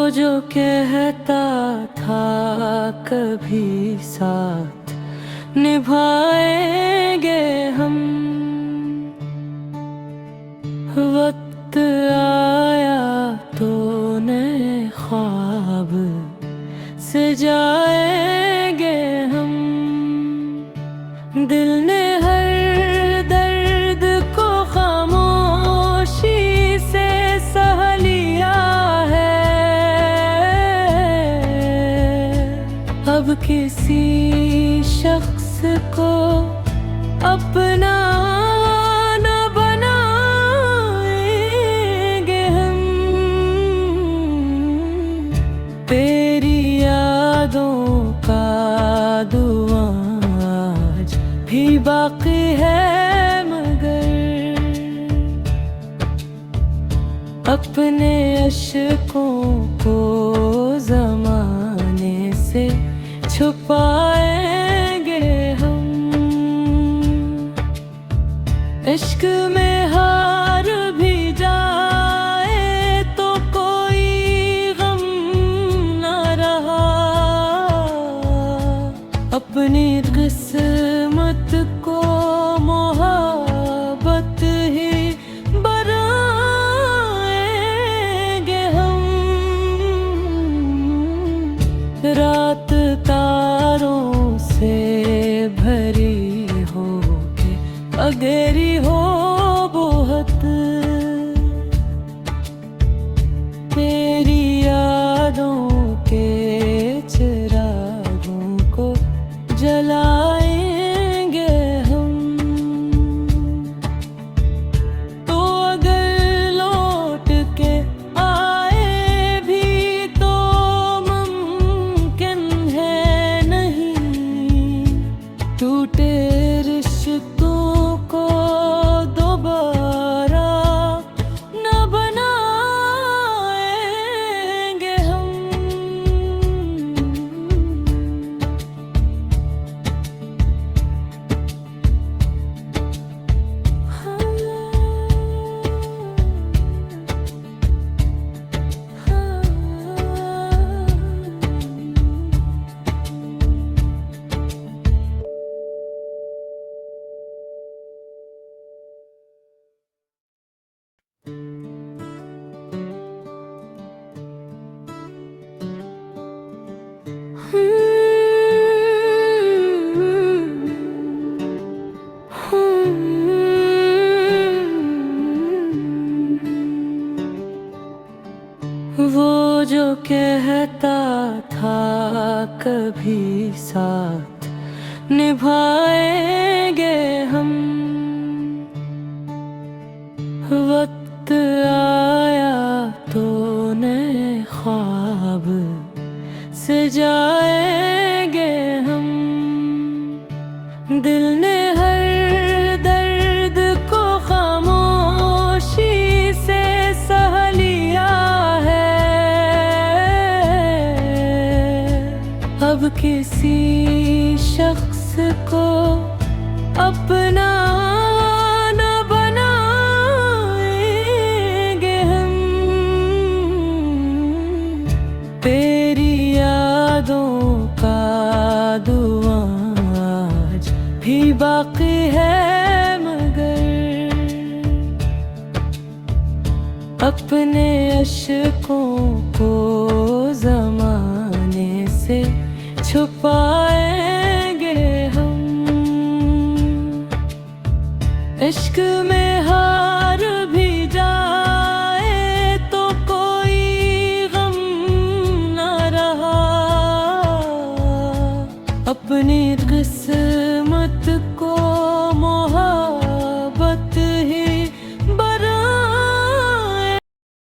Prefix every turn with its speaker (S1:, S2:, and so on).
S1: जो कहता था कभी साथ निभाएंगे हम, वक्त आया तो नए ख्वाब सजाएंगे हम। दिल ने हर दर्द को खामोशी से सह लिया है, अब किसी शख्स को अपना न बनाएंगे हम। तेरी यादों का दुआ आज भी बाकी है, मगर अपने अश्कों को ज़माने से छुपाएंगे हम। इश्क में हार भी जाए तो कोई गम न रहा, अपनी किस्मत को मोहब्बत ही बनाएंगे हम। रात तारों से भरी हो के अगेरी हो बहुत, तेरी यादों के चिरागों को जलाएंगे हम। तो अगर लौट के आए भी तो मुमकिन है नहीं, टूटे रिश्तों को दोबारा न बनाएंगे हम। वो जो कहता था कभी साथ निभाएंगे हम, वक्त आया तो नए ख्वाब सजाएंगे हम। दिल ने हर दर्द को खामोशी से सह लिया है, अब किसी शख्स को अपना न बनाएंगे हम। तेरी यादों का दुआ आज भी बाकी है, मगर अपने अश्कों को ज़माने से छुपाएंगे हम। इश्क में हार भी जाए तो कोई गम न रहा, अपनी किस्मत